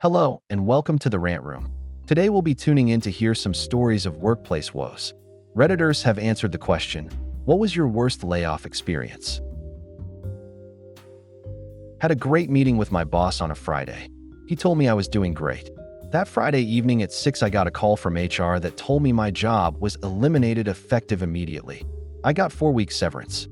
Hello, and welcome to the Rant Room. Today we'll be tuning in to hear some stories of workplace woes. Redditors have answered the question, what was your worst layoff experience? Had a great meeting with my boss on a Friday. He told me I was doing great. That Friday evening at 6 I got a call from HR that told me my job was eliminated effective immediately. I got 4 weeks severance.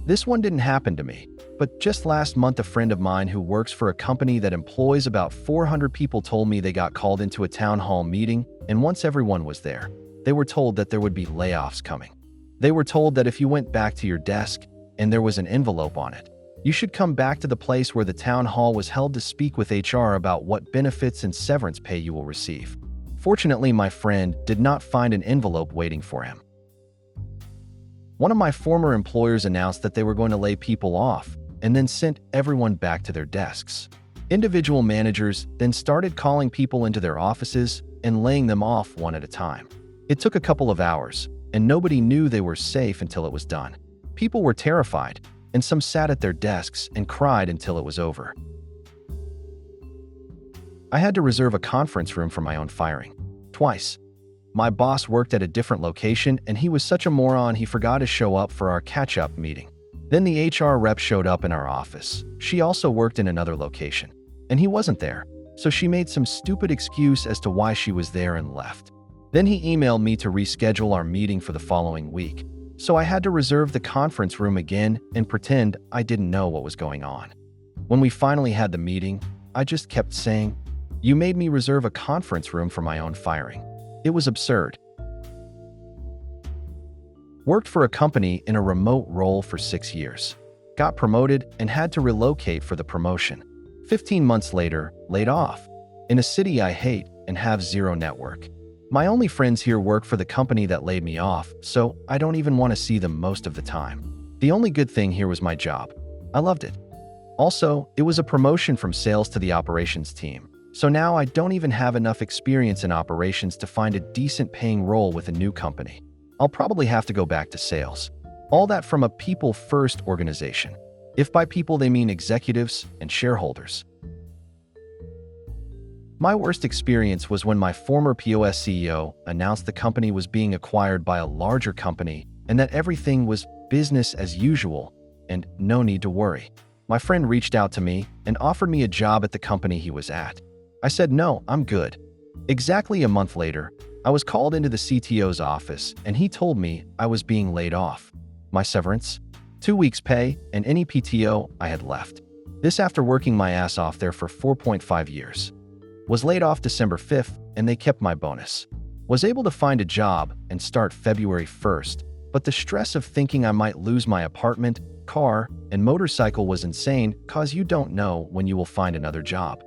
This one didn't happen to me. But just last month, a friend of mine who works for a company that employs about 400 people told me they got called into a town hall meeting, and once everyone was there, they were told that there would be layoffs coming. They were told that if you went back to your desk and there was an envelope on it, you should come back to the place where the town hall was held to speak with HR about what benefits and severance pay you will receive. Fortunately, my friend did not find an envelope waiting for him. One of my former employers announced that they were going to lay people off and then sent everyone back to their desks. Individual managers then started calling people into their offices and laying them off one at a time. It took a couple of hours, and nobody knew they were safe until it was done. People were terrified, and some sat at their desks and cried until it was over. I had to reserve a conference room for my own firing. Twice. My boss worked at a different location, and he was such a moron he forgot to show up for our catch-up meeting. Then the HR rep showed up in our office. She also worked in another location, and he wasn't there, so she made some stupid excuse as to why she was there and left. Then he emailed me to reschedule our meeting for the following week, so I had to reserve the conference room again and pretend I didn't know what was going on. When we finally had the meeting, I just kept saying, "You made me reserve a conference room for my own firing." It was absurd. Worked for a company in a remote role for 6 years. Got promoted and had to relocate for the promotion. 15 months later, laid off. In a city I hate and have zero network. My only friends here work for the company that laid me off, so I don't even want to see them most of the time. The only good thing here was my job. I loved it. Also, it was a promotion from sales to the operations team. So now I don't even have enough experience in operations to find a decent paying role with a new company. I'll probably have to go back to sales. All that from a people-first organization. If by people they mean executives and shareholders. My worst experience was when my former POS CEO announced the company was being acquired by a larger company and that everything was business as usual and no need to worry. My friend reached out to me and offered me a job at the company he was at. I said, "No, I'm good." Exactly a month later, I was called into the CTO's office and he told me I was being laid off. My severance, 2 weeks pay, and any PTO I had left. This after working my ass off there for 4.5 years. Was laid off December 5th and they kept my bonus. Was able to find a job and start February 1st, but the stress of thinking I might lose my apartment, car, and motorcycle was insane cause you don't know when you will find another job.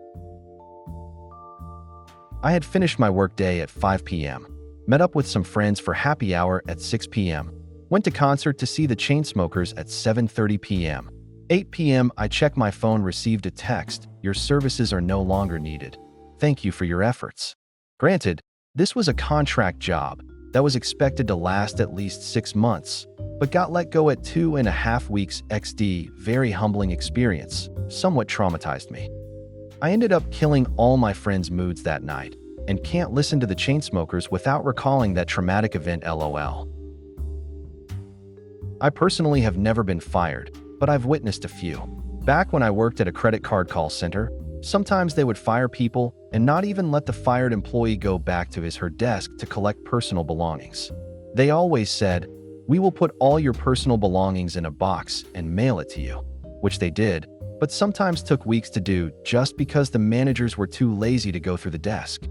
I had finished my workday at 5 p.m., met up with some friends for happy hour at 6 p.m., went to concert to see the Chainsmokers at 7:30 p.m. 8 p.m. I checked my phone, received a text, "Your services are no longer needed. Thank you for your efforts." Granted, this was a contract job that was expected to last at least 6 months, but got let go at 2.5 weeks XD. Very humbling experience, somewhat traumatized me. I ended up killing all my friends' moods that night, and can't listen to the Chainsmokers without recalling that traumatic event LOL. I personally have never been fired, but I've witnessed a few. Back when I worked at a credit card call center, sometimes they would fire people and not even let the fired employee go back to his/her desk to collect personal belongings. They always said, "We will put all your personal belongings in a box and mail it to you," which they did, but sometimes took weeks to do just because the managers were too lazy to go through the desk.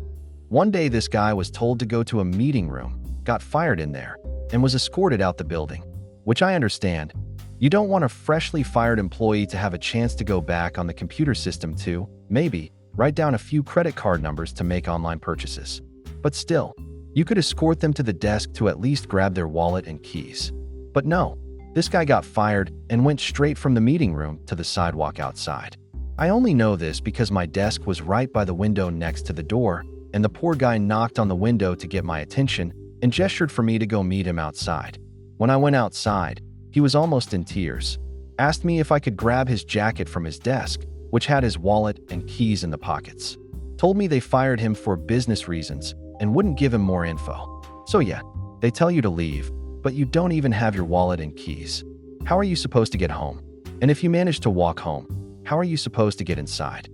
One day this guy was told to go to a meeting room, got fired in there, and was escorted out the building, which I understand. You don't want a freshly fired employee to have a chance to go back on the computer system to, maybe, write down a few credit card numbers to make online purchases. But still, you could escort them to the desk to at least grab their wallet and keys. But no. This guy got fired and went straight from the meeting room to the sidewalk outside. I only know this because my desk was right by the window next to the door, and the poor guy knocked on the window to get my attention and gestured for me to go meet him outside. When I went outside, he was almost in tears, asked me if I could grab his jacket from his desk, which had his wallet and keys in the pockets. Told me they fired him for business reasons and wouldn't give him more info. So yeah, they tell you to leave, but you don't even have your wallet and keys. How are you supposed to get home? And if you manage to walk home, how are you supposed to get inside?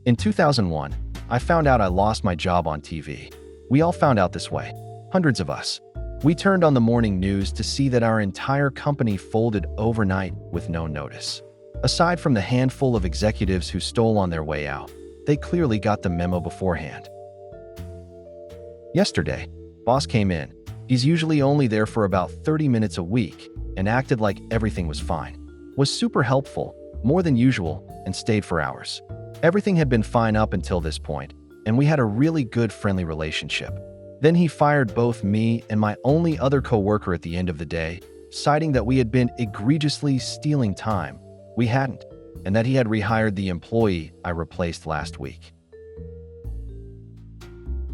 In 2001, I found out I lost my job on TV. We all found out this way, hundreds of us. We turned on the morning news to see that our entire company folded overnight with no notice. Aside from the handful of executives who stole on their way out, they clearly got the memo beforehand. Yesterday, boss came in. He's usually only there for about 30 minutes a week and acted like everything was fine. Was super helpful, more than usual, and stayed for hours. Everything had been fine up until this point, and we had a really good friendly relationship. Then he fired both me and my only other coworker at the end of the day, citing that we had been egregiously stealing time. We hadn't, and that he had rehired the employee I replaced last week.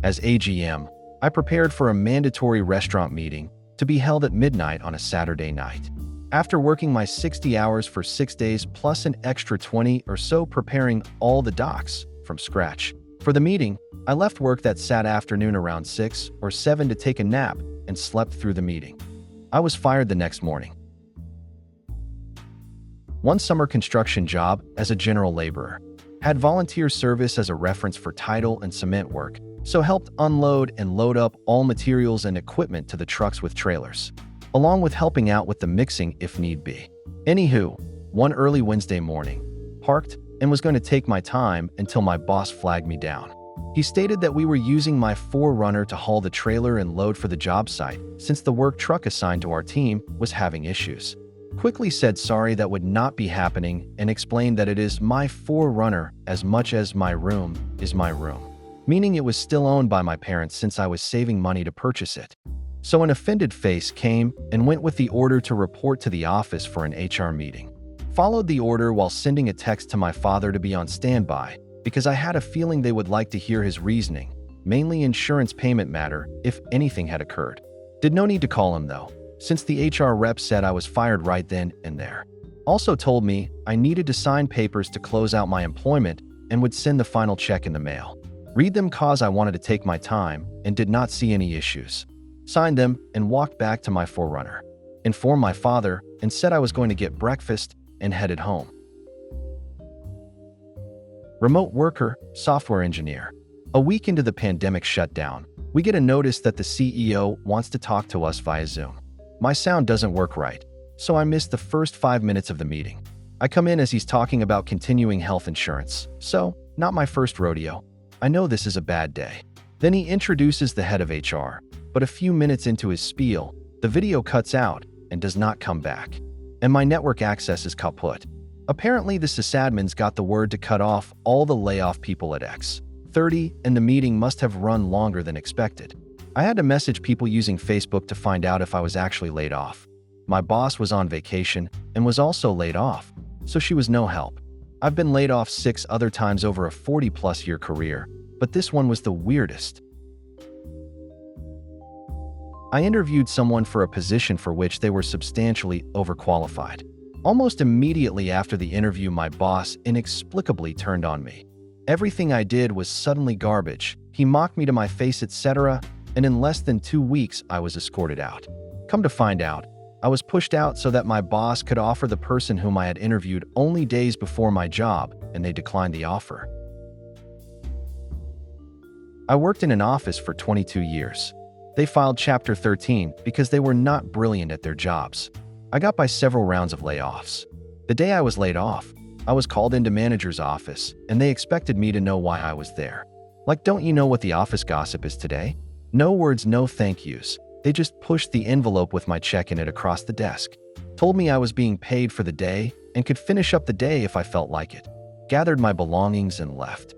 As AGM, I prepared for a mandatory restaurant meeting to be held at midnight on a Saturday night. After working my 60 hours for 6 days plus an extra 20 or so preparing all the docs from scratch for the meeting, I left work that Sat afternoon around 6 or 7 to take a nap and slept through the meeting. I was fired the next morning. One summer construction job as a general laborer. Had volunteer service as a reference for title and cement work, so helped unload and load up all materials and equipment to the trucks with trailers, along with helping out with the mixing if need be. Anywho, one early Wednesday morning, parked and was going to take my time until my boss flagged me down. He stated that we were using my 4Runner to haul the trailer and load for the job site since the work truck assigned to our team was having issues. Quickly said sorry that would not be happening and explained that it is my 4Runner as much as my room is my room, meaning it was still owned by my parents since I was saving money to purchase it. So an offended face came and went with the order to report to the office for an HR meeting. Followed the order while sending a text to my father to be on standby because I had a feeling they would like to hear his reasoning, mainly insurance payment matter if anything had occurred. Did no need to call him though, since the HR rep said I was fired right then and there. Also told me I needed to sign papers to close out my employment and would send the final check in the mail. Read them cause I wanted to take my time and did not see any issues. Signed them and walked back to my 4Runner. Informed my father and said I was going to get breakfast and headed home. Remote worker, software engineer. A week into the pandemic shutdown, we get a notice that the CEO wants to talk to us via Zoom. My sound doesn't work right, so I missed the first 5 minutes of the meeting. I come in as he's talking about continuing health insurance, so not my first rodeo. I know this is a bad day. Then he introduces the head of HR, but a few minutes into his spiel, the video cuts out and does not come back, and my network access is kaput. Apparently, the sysadmins got the word to cut off all the layoff people at X30, and the meeting must have run longer than expected. I had to message people using Facebook to find out if I was actually laid off. My boss was on vacation and was also laid off, so she was no help. I've been laid off 6 other times over a 40-plus year career, but this one was the weirdest. I interviewed someone for a position for which they were substantially overqualified. Almost immediately after the interview, my boss inexplicably turned on me. Everything I did was suddenly garbage. He mocked me to my face, etc., and in less than 2 weeks, I was escorted out. Come to find out, I was pushed out so that my boss could offer the person whom I had interviewed only days before my job, and they declined the offer. I worked in an office for 22 years. They filed Chapter 13 because they were not brilliant at their jobs. I got by several rounds of layoffs. The day I was laid off, I was called into manager's office, and they expected me to know why I was there. Like, don't you know what the office gossip is today? No words, no thank yous. They just pushed the envelope with my check in it across the desk. Told me I was being paid for the day and could finish up the day if I felt like it. Gathered my belongings and left.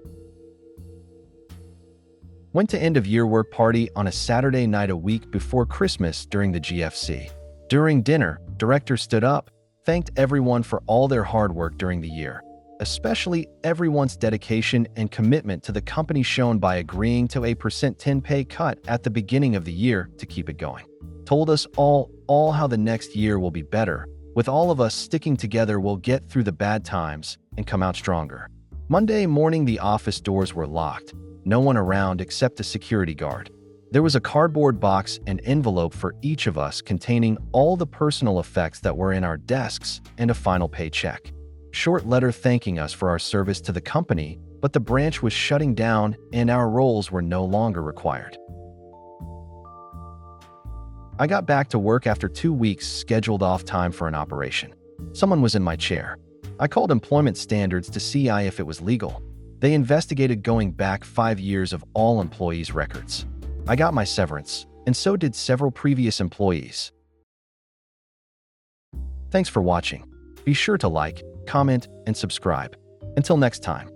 Went to end-of-year work party on a Saturday night a week before Christmas during the GFC. During dinner, director stood up, thanked everyone for all their hard work during the year, especially everyone's dedication and commitment to the company shown by agreeing to a % 10 pay cut at the beginning of the year to keep it going. Told us all how the next year will be better, With all of us sticking together, we'll get through the bad times and come out stronger. Monday morning, the office doors were locked. No one around except a security guard. There was a cardboard box and envelope for each of us containing all the personal effects that were in our desks and a final paycheck. Short letter thanking us for our service to the company, but the branch was shutting down and our roles were no longer required. I got back to work after 2 weeks scheduled off time for an operation. Someone was in my chair. I called employment standards to see if it was legal. They investigated going back 5 years of all employees' records. I got my severance, and so did several previous employees. Thanks for watching. Be sure to like, comment, and subscribe. Until next time.